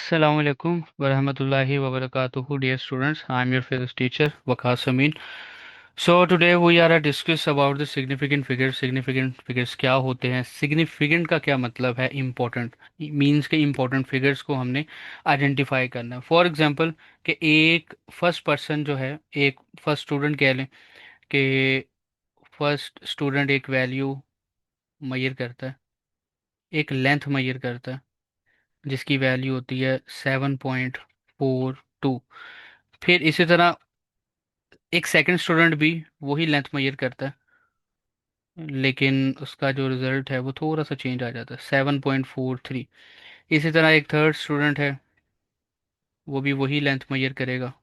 Assalamu alaikum warahmatullahi wabarakatuh, dear students. I am your physics teacher Waqas Amin. So today we are discuss about the significant figures. Significant figures क्या होते हैं? Significant का क्या मतलब है? Important means के important figures को हमने identify करना है. For example कि एक first person जो है, एक first student कह लें कि first student एक value measure करता है, एक length measure करता है जिसकी वैल्यू होती है 7.42। फिर इसी तरह एक सेकंड स्टूडेंट भी वही लेंथ मेजर करता है, लेकिन उसका जो रिजल्ट है वो थोड़ा सा चेंज आ जाता है, 7.43। इसी तरह एक थर्ड स्टूडेंट है, वो भी वही लेंथ मेजर करेगा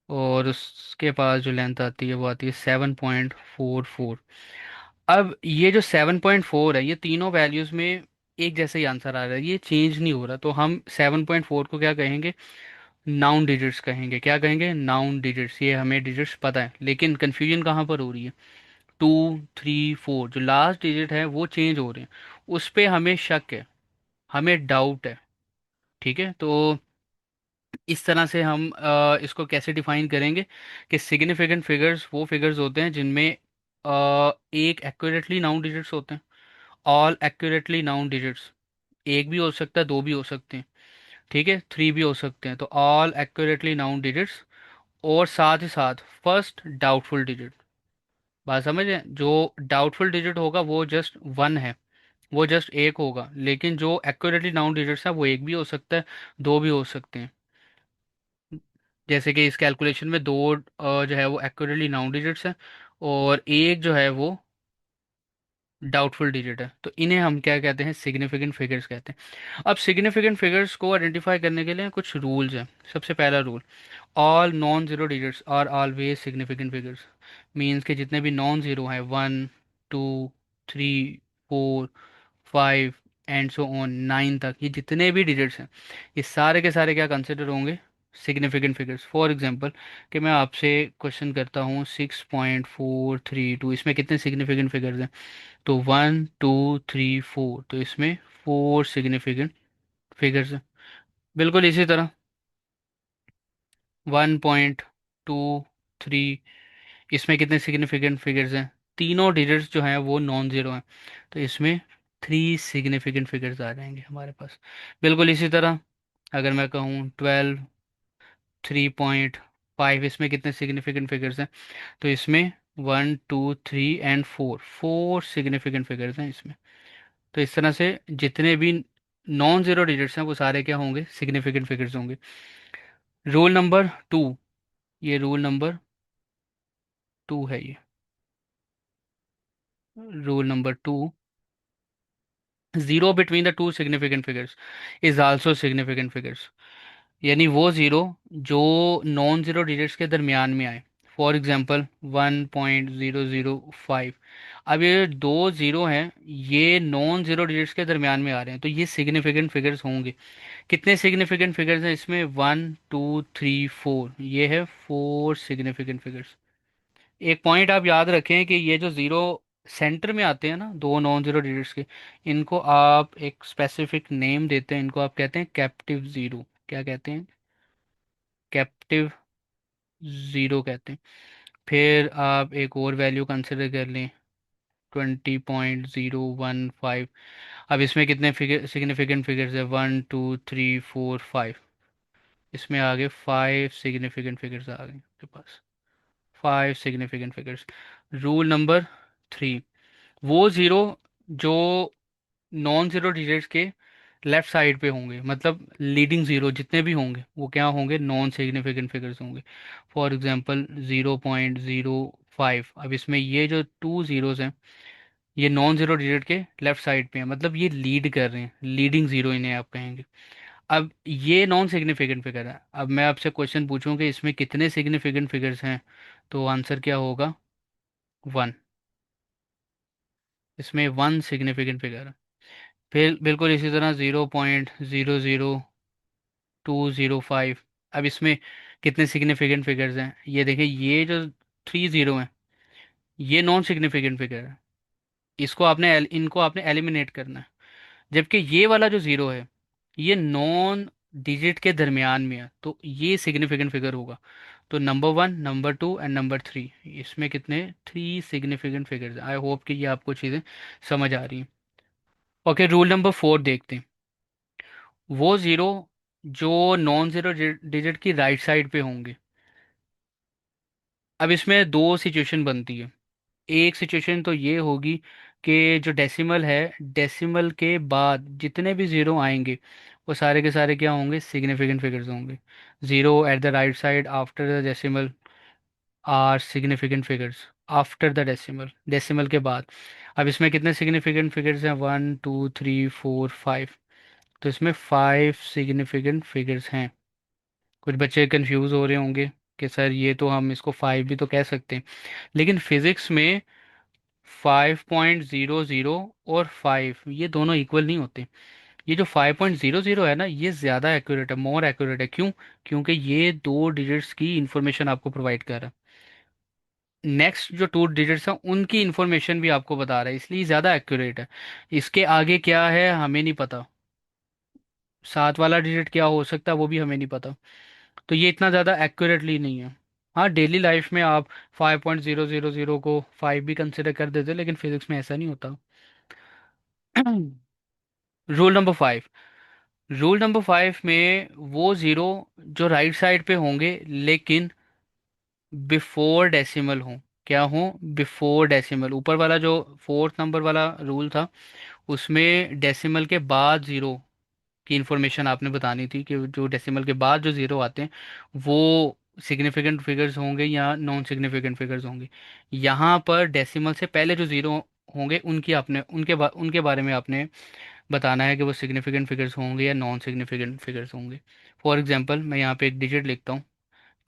और उसके पास जो लेंथ आती है वो आती है 7.44। अब ये जो 7.4 है, ये तीनों वैल्यूज़ में एक जैसे ही आंसर आ रहा है, ये चेंज नहीं हो रहा, तो हम 7.4 को क्या कहेंगे? नाउन डिजिट्स कहेंगे। क्या कहेंगे? Noun digits. ये हमें डिजिट्स पता है, लेकिन कन्फ्यूजन कहाँ पर हो रही है? 2, 3, 4 जो लास्ट डिजिट है वो चेंज हो रहे हैं, उस पे हमें शक है, हमें डाउट है। ठीक है, तो इस तरह से हम इसको कैसे डिफाइन करेंगे कि सिग्निफिकेंट फिगर्स वो फिगर्स होते हैं जिनमें एक एक्यूरेटली नाउन डिजिट्स होते हैं। ऑल एक्यूरेटली नाउन डिजिट्स, एक भी हो सकता है, दो भी हो सकते हैं, ठीक है, थ्री भी हो सकते हैं। तो ऑल एक्यूरेटली नाउन डिजिट्स, और साथ ही साथ फर्स्ट डाउटफुल डिजिट। बात समझे? जो डाउटफुल डिजिट होगा वो जस्ट वन है, वो जस्ट एक होगा, लेकिन जो एक्यूरेटली नाउन डिजिट्स है वो एक भी हो सकता है, दो भी हो सकते हैं। जैसे कि इस कैलकुलेशन में दो जो है वो एक्यूरेटली नाउन डिजिट्स हैं, और एक जो है वो डाउटफुल डिजिट है। तो इन्हें हम क्या कहते हैं? सिग्निफिकेंट फिगर्स कहते हैं। अब सिग्निफिकेंट फिगर्स को आइडेंटिफाई करने के लिए कुछ रूल्स हैं। सबसे पहला rule, all non zero digits are always significant figures. Means के जितने भी नॉन ज़ीरो हैं, 1, 2, 3, 4, 5 एंड सो ऑन 9 तक, ये जितने भी डिजिट्स हैं, ये सारे के सारे क्या कंसिडर होंगे? Significant figures. फॉर एग्जांपल कि मैं आपसे क्वेश्चन करता हूँ 6.432, इसमें कितने सिग्निफिकेंट फिगर्स हैं? तो 1, 2, 3, 4, तो इसमें फोर सिग्निफिकेंट फिगर्स हैं। बिल्कुल इसी तरह 1.23, इसमें कितने सिग्निफिकेंट फिगर्स हैं? तीनों डिजिट्स जो हैं वो नॉन ज़ीरो हैं, तो इसमें थ्री सिग्निफिकेंट फिगर्स आ जाएंगे हमारे पास। बिल्कुल इसी तरह अगर मैं कहूँ 12, 3.5, इसमें कितने सिग्निफिकेंट फिगर्स हैं? तो इसमें 1, 2, 3 एंड 4, फोर सिग्निफिकेंट फिगर्स हैं इसमें। तो इस तरह से जितने भी नॉन ज़ीरो डिजिट्स हैं वो सारे क्या होंगे? सिग्निफिकेंट फिगर्स होंगे। रूल नंबर टू, ये रूल नंबर टू है ये। Rule number two, zero between the two significant figures is also significant figures. यानी वो ज़ीरो जो नॉन ज़ीरो डिजिट्स के दरमियान में आए। फॉर एग्जांपल 1.005, अब ये दो ज़ीरो हैं, ये नॉन ज़ीरो डिजिट्स के दरमियान में आ रहे हैं, तो ये सिग्निफिकेंट फिगर्स होंगे। कितने सिग्निफिकेंट फिगर्स हैं इसमें? 1, 2, 3, 4, ये है फोर सिग्निफिकेंट फिगर्स। एक पॉइंट आप याद रखें कि ये जो ज़ीरो सेंटर में आते हैं ना, दो नॉन ज़ीरो डिजिट्स के, इनको आप एक स्पेसिफिक नेम देते हैं, इनको आप कहते हैं कैप्टिव ज़ीरो। क्या कहते हैं? कैप्टिव ज़ीरो कहते हैं। फिर आप एक और वैल्यू कंसिडर कर लें, 20.015। अब इसमें कितने फिगर सिग्निफिकेंट फिगर्स है? 1, 2, 3, 4, 5, इसमें आ गए फाइव सिग्निफिकेंट फिगर्स आ गए आपके पास, five significant figures. Rule number three, वो ज़ीरो जो नॉन ज़ीरो डिजिट्स के लेफ्ट साइड पे होंगे, मतलब लीडिंग ज़ीरो जितने भी होंगे वो क्या होंगे? नॉन सिग्निफिकेंट फिगर्स होंगे। फॉर एग्जांपल 0.05, अब इसमें ये जो टू ज़ीरोज़ हैं, ये नॉन ज़ीरो डिजिट के लेफ्ट साइड पे हैं, मतलब ये लीड कर रहे हैं, लीडिंग ज़ीरो इन्हें आप कहेंगे। अब ये नॉन सिग्निफिकेंट फिगर है। अब मैं आपसे क्वेश्चन पूछूं कि इसमें कितने सिग्निफिकेंट फिगर्स हैं, तो आंसर क्या होगा? वन। इसमें वन सिग्निफिकेंट फिगर है। फिर बिल्कुल इसी तरह 0.00205, अब इसमें कितने सिग्निफिकेंट फिगर्स हैं? ये देखिए, ये जो थ्री ज़ीरो हैं, ये नॉन सिग्निफिकेंट फिगर है, इसको आपने इनको आपने एलिमिनेट करना है। जबकि ये वाला जो ज़ीरो है, ये नॉन डिजिट के दरमियान में है तो ये सिग्निफिकेंट फिगर होगा। तो number one, number two and number three, इसमें कितने, three significant figures. I hope कि ये आपको चीज़ें समझ आ रही हैं। ओके, रूल नंबर फोर देखते हैं। वो ज़ीरो जो नॉन ज़ीरो डिजिट की राइट साइड पे होंगे। अब इसमें दो सिचुएशन बनती है। एक सिचुएशन तो ये होगी कि जो डेसिमल है, डेसिमल के बाद जितने भी ज़ीरो आएंगे वो सारे के सारे क्या होंगे, सिग्निफिकेंट फिगर्स होंगे। Zero at the right side after the decimal are significant figures. After the decimal, decimal के बाद। अब इसमें कितने सिग्निफिकेंट फिगर्स हैं, one two three four five. तो इसमें फाइव सिग्निफिकेंट फिगर्स हैं। कुछ बच्चे कंफ्यूज हो रहे होंगे कि सर ये तो हम इसको फाइव भी तो कह सकते हैं, लेकिन फिजिक्स में 5.00 और फाइव ये दोनों इक्वल नहीं होते। ये जो 5.00 है ना, ये ज़्यादा एक्यूरेट है, मोर एक्यूरेट है। क्यों? क्योंकि ये दो डिजिट्स की इंफॉर्मेशन आपको प्रोवाइड कर रहा है। नेक्स्ट जो टू डिजिट्स हैं उनकी इंफॉर्मेशन भी आपको बता रहा है, इसलिए ज़्यादा एक्यूरेट है। इसके आगे क्या है हमें नहीं पता, सात वाला डिजिट क्या हो सकता है वो भी हमें नहीं पता। तो ये इतना ज़्यादा एक्यूरेटली नहीं है। हाँ, डेली लाइफ में आप 5.000 को फाइव भी कंसिडर कर देते, लेकिन फिजिक्स में ऐसा नहीं होता। Rule number five. Rule number five में वो ज़ीरो जो राइट साइड पे होंगे लेकिन बिफोर डेसिमल हो। क्या हो? Before decimal. ऊपर वाला जो फोर्थ नंबर वाला रूल था उसमें डेसिमल के बाद ज़ीरो की इंफॉर्मेशन आपने बतानी थी कि जो डेसिमल के बाद जो ज़ीरो आते हैं वो सिग्निफिकेंट फिगर्स होंगे या नॉन सिग्निफिकेंट फिगर्स होंगे। यहाँ पर डेसिमल से पहले जो ज़ीरो होंगे उनकी आपने उनके बारे में आपने बताना है कि वो सिग्निफिकेंट फिगर्स होंगे या नॉन सिग्निफिकेंट फिगर्स होंगे। फॉर एग्जांपल मैं यहाँ पे एक डिजिट लिखता हूँ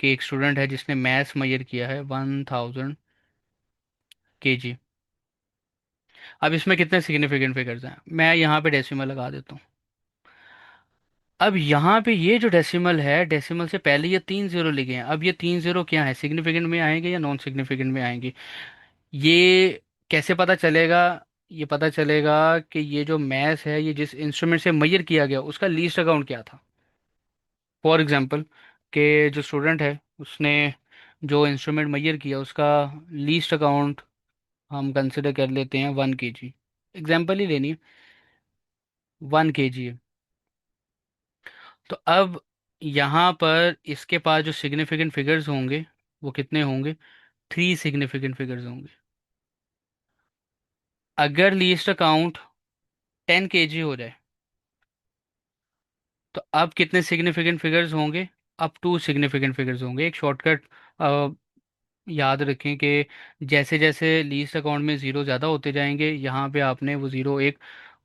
कि एक स्टूडेंट है जिसने मैथ्स मेजर किया है 1000 kg। अब इसमें कितने सिग्निफिकेंट फिगर्स हैं, मैं यहाँ पे डेसिमल लगा देता हूँ। अब यहाँ पे ये जो डेसिमल है, डेसिमल से पहले ये तीन जीरो लिखे हैं। अब ये तीन जीरो क्या है, सिग्निफिकेंट में आएंगे या नॉन सिग्निफिकेंट में आएंगे? ये कैसे पता चलेगा? ये पता चलेगा कि ये जो मैथ है ये जिस इंस्ट्रूमेंट से मेजर किया गया उसका लीस्ट अकाउंट क्या था। फॉर एग्जांपल कि जो स्टूडेंट है उसने जो इंस्ट्रूमेंट मेजर किया उसका लीस्ट अकाउंट हम कंसिडर कर लेते हैं 1 kg। एग्जाम्पल ही लेनी है, 1 kg है। तो अब यहाँ पर इसके पास जो सिग्निफिकेंट फिगर्स होंगे वो कितने होंगे, थ्री सिग्निफिकेंट फिगर्स होंगे। अगर लीस्ट अकाउंट 10 kg हो जाए तो अब कितने सिग्निफिकेंट फिगर्स होंगे, अब टू सिग्निफिकेंट फिगर्स होंगे। एक शॉर्टकट याद रखें कि जैसे जैसे लीस्ट अकाउंट में ज़ीरो ज़्यादा होते जाएंगे यहाँ पे आपने वो ज़ीरो एक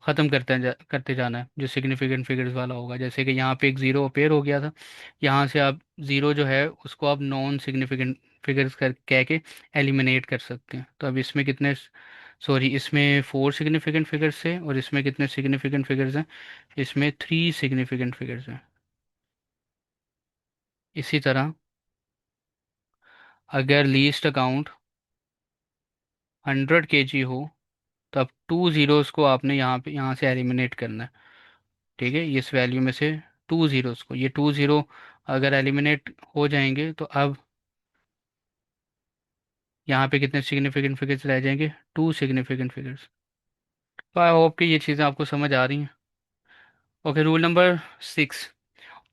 ख़त्म करते जाना है जो सिग्निफिकेंट फिगर्स वाला होगा। जैसे कि यहाँ पे एक ज़ीरो अपेयर हो गया था, यहाँ से आप ज़ीरो जो है उसको आप नॉन सिग्निफिकेंट फिगर्स कर कह के एलिमिनेट कर सकते हैं। तो अब इसमें कितने, सॉरी, इसमें फोर सिग्निफिकेंट फिगर्स हैं और इसमें कितने सिग्निफिकेंट फिगर्स हैं, इसमें थ्री सिग्निफिकेंट फिगर्स हैं। इसी तरह अगर लीस्ट अकाउंट 100 kg हो तो अब टू ज़ीरोज़ को आपने यहाँ से एलिमिनेट करना है। ठीक है, इस वैल्यू में से टू ज़ीरोज़ को, ये टू ज़ीरो अगर एलिमिनेट हो जाएंगे तो अब यहाँ पे कितने सिग्निफिकेंट फिगर्स रह जाएंगे, टू सिग्निफिकेंट फिगर्स। तो आई होप कि ये चीज़ें आपको समझ आ रही हैं। Okay, rule number six.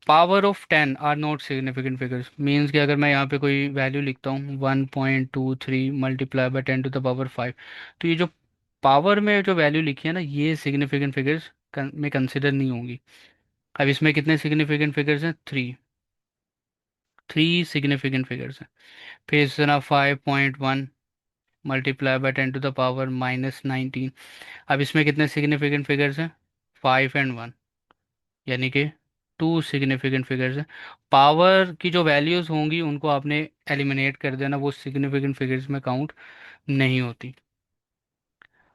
Power of 10 are not significant figures. Means कि अगर मैं यहाँ पे कोई वैल्यू लिखता हूँ 1.23 मल्टीप्लाई बाई 10⁵ तो ये जो पावर में जो वैल्यू लिखी है ना ये सिग्निफिकेंट फिगर्स में कंसिडर नहीं होंगी। अब इसमें कितने सिग्निफिकेंट फिगर्स हैं, थ्री, थ्री सिग्निफिकेंट फिगर्स हैं। फिर इस तरह 5.1 मल्टीप्लाई बाई 10⁻⁻19। अब इसमें कितने सिग्निफिकेंट फिगर्स हैं, फाइव एंड वन, यानी कि टू सिग्निफिकेंट फिगर्स हैं। पावर की जो वैल्यूज़ होंगी उनको आपने एलिमिनेट कर देना, वो सिग्निफिकेंट फिगर्स में काउंट नहीं होती।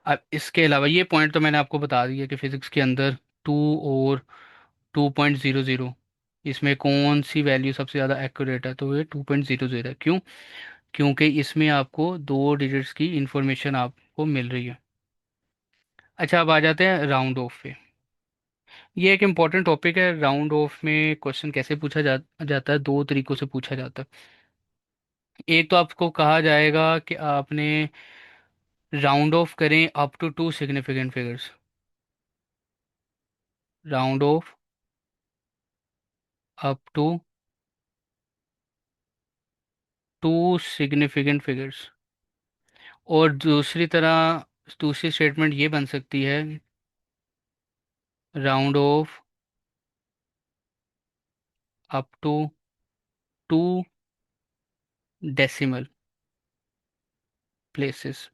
अब इसके अलावा ये पॉइंट तो मैंने आपको बता दिया कि फिज़िक्स के अंदर टू और 2.00 इसमें कौन सी वैल्यू सबसे ज़्यादा एक्यूरेट है, तो ये 2.00 है। क्यों? क्योंकि इसमें आपको दो डिजिट्स की इंफॉर्मेशन आपको मिल रही है। अच्छा, अब आ जाते हैं राउंड ऑफ पे। ये एक इम्पॉर्टेंट टॉपिक है। राउंड ऑफ में क्वेश्चन कैसे पूछा जाता है, दो तरीकों से पूछा जाता है। एक तो आपको कहा जाएगा कि आपने राउंड ऑफ करें up to two significant figures. Round off up to two significant figures. और दूसरी स्टेटमेंट ये बन सकती है, round off up to two decimal places.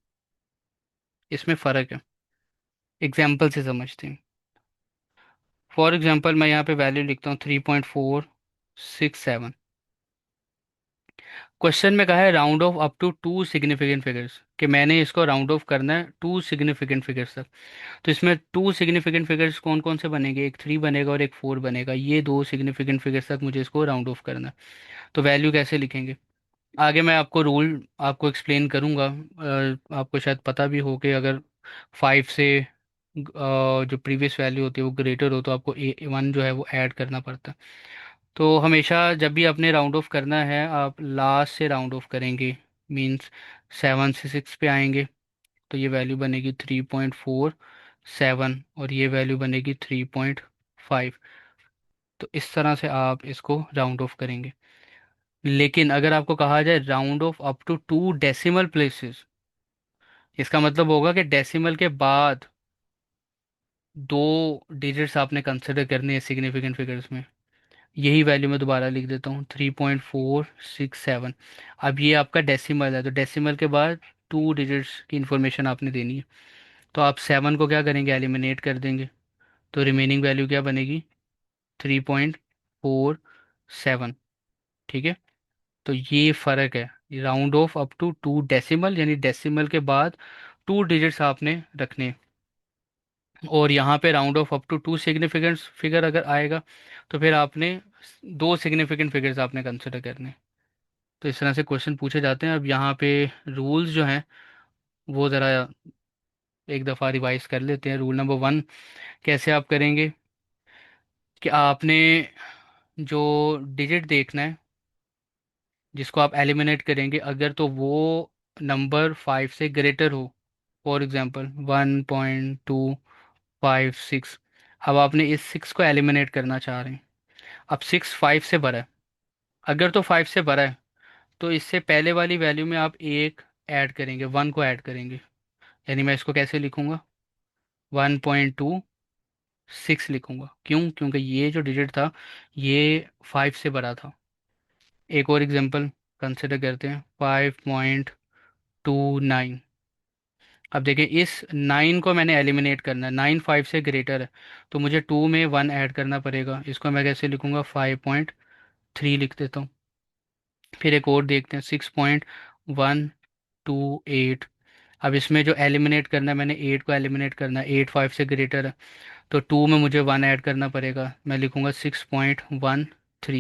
इसमें फ़र्क है, एग्जाम्पल से समझते हैं। फॉर एग्जांपल मैं यहाँ पे वैल्यू लिखता हूँ 3.467। क्वेश्चन में कहा है round off up to two significant figures, कि मैंने इसको राउंड ऑफ करना है टू सिग्निफिकेंट फिगर्स तक। तो इसमें टू सिग्निफिकेंट फिगर्स कौन कौन से बनेंगे, एक 3 बनेगा और एक 4 बनेगा। ये दो सिग्निफिकेंट फिगर्स तक मुझे इसको राउंड ऑफ करना है। तो वैल्यू कैसे लिखेंगे, आगे मैं आपको रूल आपको एक्सप्लेन करूंगा। आपको शायद पता भी हो कि अगर 5 से जो प्रीवियस वैल्यू होती है वो ग्रेटर हो तो आपको A1 जो है वो ऐड करना पड़ता है। तो हमेशा जब भी आपने राउंड ऑफ करना है आप लास्ट से राउंड ऑफ करेंगे। मींस 7 से 6 पे आएंगे तो ये वैल्यू बनेगी 3.47 और ये वैल्यू बनेगी 3.5। तो इस तरह से आप इसको राउंड ऑफ करेंगे। लेकिन अगर आपको कहा जाए round off up to two decimal places, इसका मतलब होगा कि डेसिमल के बाद दो डिजिट्स आपने कंसिडर करने हैं सिग्निफिकेंट फिगर्स में। यही वैल्यू मैं दोबारा लिख देता हूँ 3.467। अब ये आपका डेसिमल है तो डेसिमल के बाद टू डिजिट्स की इंफॉर्मेशन आपने देनी है। तो आप 7 को क्या करेंगे, एलिमिनेट कर देंगे। तो रिमेनिंग वैल्यू क्या बनेगी, 3.47। ठीक है। तो ये फ़र्क है, round off up to two decimal यानी डेसिमल के बाद टू डिजिट्स आपने रखने हैं। और यहाँ पे round off up to two significant figure अगर आएगा तो फिर आपने दो सिग्निफिकेंट फिगर्स आपने कंसिडर करने हैं। तो इस तरह से क्वेश्चन पूछे जाते हैं। अब यहाँ पे रूल्स जो हैं वो ज़रा एक दफ़ा रिवाइज कर लेते हैं। रूल नंबर 1 कैसे आप करेंगे कि आपने जो डिजिट देखना है जिसको आप एलिमिनेट करेंगे, अगर तो वो नंबर 5 से ग्रेटर हो, फॉर एग्जांपल 1.256। अब आपने इस 6 को एलिमिनेट करना चाह रहे हैं। अब 6 5 से बड़ा है। अगर तो 5 से बड़ा है तो इससे पहले वाली वैल्यू में आप एक ऐड करेंगे, 1 को ऐड करेंगे। यानी मैं इसको कैसे लिखूंगा, 1.26 लिखूंगा। क्यों, क्योंकि ये जो डिजिट था ये 5 से बड़ा था। एक और एग्जांपल कंसिडर करते हैं, 5.29। अब देखिए इस 9 को मैंने एलिमिनेट करना है, 9 5 से ग्रेटर है तो मुझे 2 में 1 ऐड करना पड़ेगा। इसको मैं कैसे लिखूंगा, 5.3 लिख देता हूँ। फिर एक और देखते हैं, 6.128। अब इसमें जो एलिमिनेट करना है, मैंने 8 को एलिमिनेट करना है, 8 5 से ग्रेटर है तो 2 में मुझे 1 ऐड करना पड़ेगा। मैं लिखूंगा 6.13। तो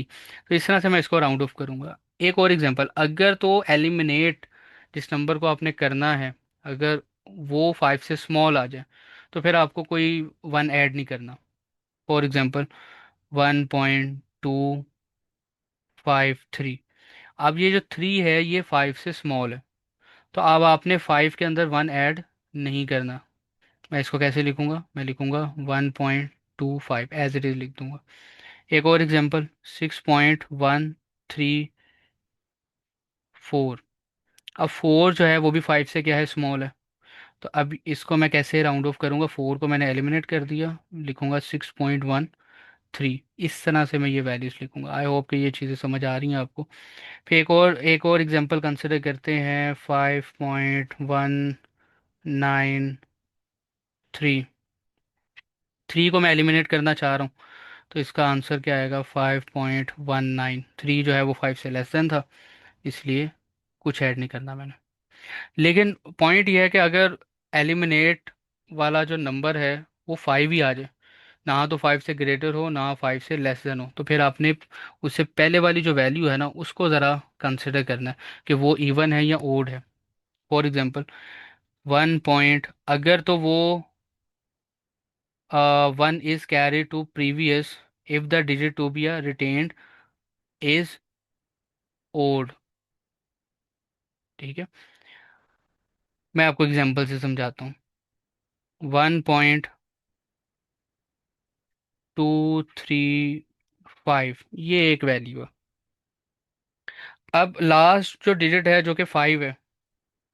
इस तरह से मैं इसको राउंड ऑफ करूंगा। एक और एग्जांपल, अगर तो एलिमिनेट जिस नंबर को आपने करना है अगर वो 5 से स्मॉल आ जाए तो फिर आपको कोई 1 ऐड नहीं करना। For example 1.253। अब ये जो 3 है ये 5 से स्मॉल है तो अब आपने 5 के अंदर 1 ऐड नहीं करना। मैं इसको कैसे लिखूंगा, मैं लिखूंगा 1.25 एज इट इज़ लिख दूंगा। एक और एग्जांपल, 6.134। अब 4 जो है वो भी 5 से क्या है, स्मॉल है। तो अब इसको मैं कैसे राउंड ऑफ करूंगा, 4 को मैंने एलिमिनेट कर दिया, लिखूंगा 6.13। इस तरह से मैं ये वैल्यूज़ लिखूंगा। आई होप कि ये चीज़ें समझ आ रही हैं आपको। फिर एक और एग्जांपल कंसिडर करते हैं, 5.193। 3 को मैं एलिमिनेट करना चाह रहा हूँ तो इसका आंसर क्या आएगा, 5.19। 3 जो है वो 5 से लेस देन था इसलिए कुछ ऐड नहीं करना मैंने। लेकिन पॉइंट ये है कि अगर एलिमिनेट वाला जो नंबर है वो 5 ही आ जाए, ना तो 5 से ग्रेटर हो ना 5 से लेस देन हो, तो फिर आपने उससे पहले वाली जो वैल्यू है ना उसको ज़रा कंसिडर करना है कि वो इवन है या ओड है। फॉर एग्जांपल 1 पॉइंट, अगर तो वो one is carry to previous if the digit to be retained is odd. ठीक है, मैं आपको एग्जांपल से समझाता हूँ। 1.235 ये एक वैल्यू है। अब लास्ट जो डिजिट है जो कि 5 है,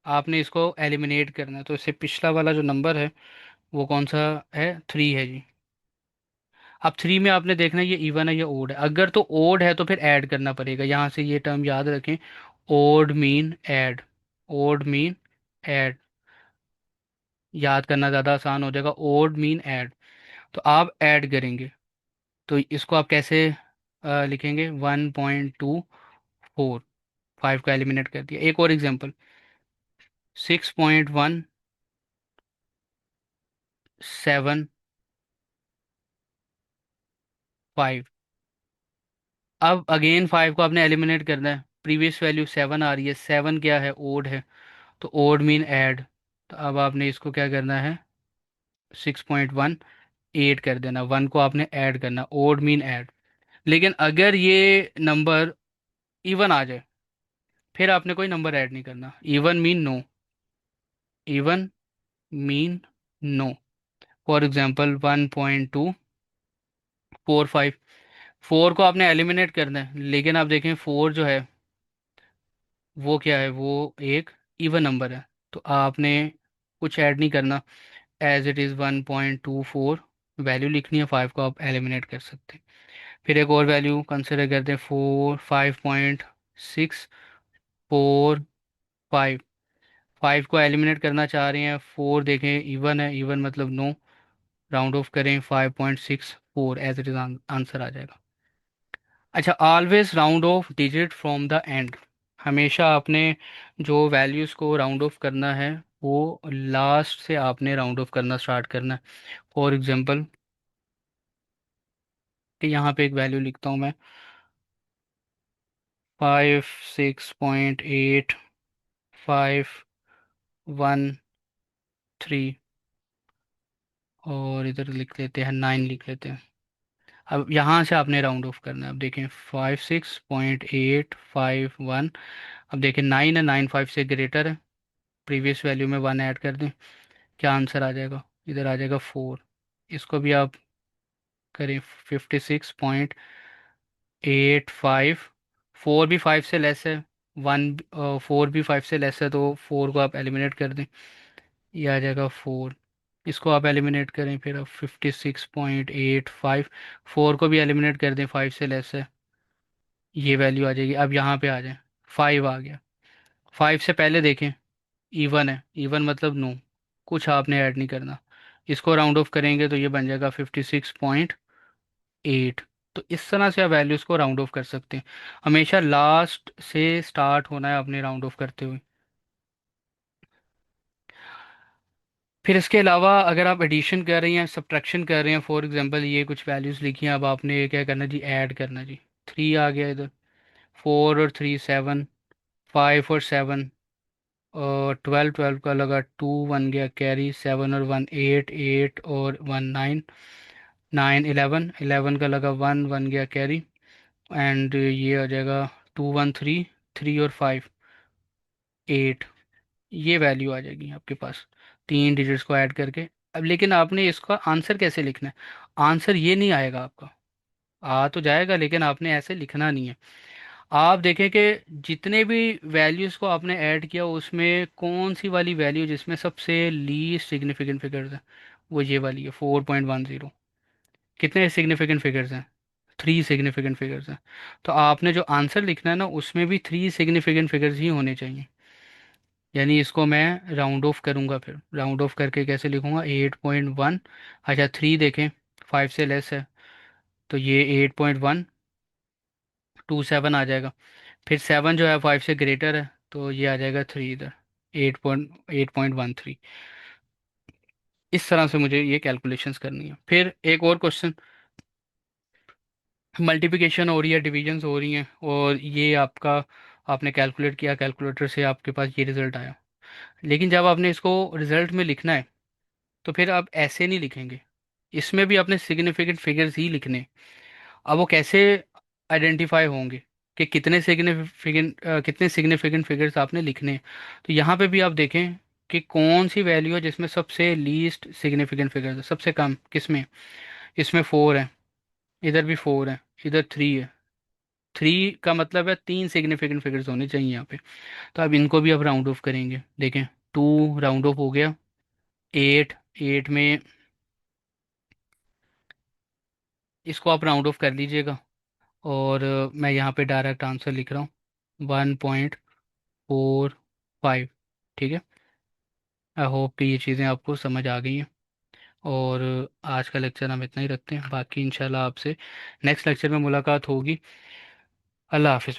आपने इसको एलिमिनेट करना है, तो इससे पिछला वाला जो नंबर है वो कौन सा है? 3 है जी। अब 3 में आपने देखना है ये इवन है या ओड है। अगर तो ओड है तो फिर ऐड करना पड़ेगा, यहाँ से ये टर्म याद रखें। Odd mean add. Odd mean add, याद करना ज़्यादा आसान हो जाएगा। ओड मीन ऐड, तो आप ऐड करेंगे। तो इसको आप कैसे लिखेंगे? 1.24, 5 का एलिमिनेट कर दिया। एक और एग्जांपल, 6.175। अब अगेन 5 को आपने एलिमिनेट करना है, प्रीवियस वैल्यू 7 आ रही है, 7 क्या है? ओड है, तो ओड मीन ऐड। तो अब आपने इसको क्या करना है? 6.18 कर देना, 1 को आपने ऐड करना, ओड मीन ऐड। लेकिन अगर ये नंबर इवन आ जाए, फिर आपने कोई नंबर ऐड नहीं करना। Even mean no, even mean no. For example 1.245, 4 को आपने एलिमिनेट करना है, लेकिन आप देखें 4 जो है वो क्या है? वो एक इवन नंबर है, तो आपने कुछ ऐड नहीं करना। एज इट इज़ 1.24 वैल्यू लिखनी है, 5 को आप एलिमिनेट कर सकते हैं। फिर एक और वैल्यू कंसिडर करते हैं, 5.645। 5 को एलिमिनेट करना चाह रहे हैं, 4 देखें इवन है, इवन मतलब नो, राउंड ऑफ करें 5.64, एज इट इज़ आंसर आ जाएगा। अच्छा, always round of digit from the end. हमेशा आपने जो वैल्यूज़ को राउंड ऑफ करना है वो लास्ट से आपने राउंड ऑफ करना स्टार्ट करना है। फॉर एग्जांपल कि यहाँ पे एक वैल्यू लिखता हूँ मैं, 56.85113, और इधर लिख लेते हैं 9 लिख लेते हैं। अब यहाँ से आपने राउंड ऑफ करना है। अब देखें 56.851, अब देखें 9 है, 9 5 से ग्रेटर है, प्रीवियस वैल्यू में 1 ऐड कर दें, क्या आंसर आ जाएगा? इधर आ जाएगा 4। इसको भी आप करें 56.85, 4 भी 5 से लेस है, 1, 4 भी 5 से लेस है, तो 4 को आप एलिमिनेट कर दें, ये आ जाएगा 4। इसको आप एलिमिनेट करें, फिर आप 56.85, 4 को भी एलिमिनेट कर दें, 5 से लेस है, ये वैल्यू आ जाएगी। अब यहाँ पे आ जाए, 5 आ गया। 5 से पहले देखें इवन है, इवन मतलब नो, कुछ आपने ऐड नहीं करना। इसको राउंड ऑफ करेंगे तो ये बन जाएगा 56.8। तो इस तरह से आप वैल्यूज़ को राउंड ऑफ कर सकते हैं। हमेशा लास्ट से स्टार्ट होना है अपने राउंड ऑफ करते हुए। फिर इसके अलावा अगर आप एडिशन कर रहे हैं, सब्ट्रैक्शन कर रहे हैं, फॉर एग्जांपल ये कुछ वैल्यूज़ लिखी हैं, अब आपने क्या करना जी? ऐड करना जी। 3 आ गया इधर, 4 और 3 7, 5 और 7, और 12, 12 का लगा 2 बन गया कैरी, 7 और 1 8, 8 और 1 9, 9 11, 11 का लगा 1 बन गया कैरी, एंड ये आ जाएगा 2 1 3, 3 और 5 8, ये वैल्यू आ जाएगी आपके पास, तीन डिजिट्स को ऐड करके। अब लेकिन आपने इसका आंसर कैसे लिखना है? आंसर ये नहीं आएगा आपका, आ तो जाएगा लेकिन आपने ऐसे लिखना नहीं है। आप देखें कि जितने भी वैल्यूज़ को आपने ऐड किया उसमें कौन सी वाली वैल्यू जिसमें सबसे लीस्ट सिग्निफिकेंट फिगर्स है, वो ये वाली है 4.10। कितने सिग्निफिकेंट फिगर्स हैं? 3 सिग्निफिकेंट फिगर्स हैं। तो आपने जो आंसर लिखना है ना उसमें भी 3 सिग्निफिकेंट फिगर्स ही होने चाहिए। यानी इसको मैं राउंड ऑफ करूँगा, फिर राउंड ऑफ करके कैसे लिखूँगा? 8.1। अच्छा 3 देखें 5 से लेस है, तो ये 8.127 आ जाएगा। फिर 7 जो है 5 से ग्रेटर है, तो ये आ जाएगा 3 इधर, 8.13। इस तरह से मुझे ये कैलकुलेशंस करनी है। फिर एक और क्वेश्चन, मल्टीप्लिकेशन हो रही है, डिविजन्स हो रही हैं, और ये आपका आपने कैलकुलेट किया कैलकुलेटर से, आपके पास ये रिज़ल्ट आया। लेकिन जब आपने इसको रिज़ल्ट में लिखना है तो फिर आप ऐसे नहीं लिखेंगे। इसमें भी आपने सिग्निफिकेंट फिगर्स ही लिखने। अब वो कैसे आइडेंटिफाई होंगे कि कितने सिग्निफिकेंट फिगर्स आपने लिखने हैं? तो यहाँ पे भी आप देखें कि कौन सी वैल्यू है जिसमें सबसे लीस्ट सिग्निफिकेंट फिगर्स है, सबसे कम किसमें। इसमें 4 है, इधर भी 4 है, इधर 3 है। 3 का मतलब है 3 सिग्निफिकेंट फिगर्स होने चाहिए यहाँ पे। तो अब इनको भी अब राउंड ऑफ करेंगे, देखें। 2 राउंड ऑफ हो गया। 8, 8 में इसको आप राउंड ऑफ कर लीजिएगा। और मैं यहाँ पे डायरेक्ट आंसर लिख रहा हूँ, 1.45। ठीक है। आई होप कि ये चीज़ें आपको समझ आ गई हैं। और आज का लेक्चर हम इतना ही रखते हैं, बाकी इंशाल्लाह आपसे नेक्स्ट लेक्चर में मुलाकात होगी। अल्लाह हाफिज़।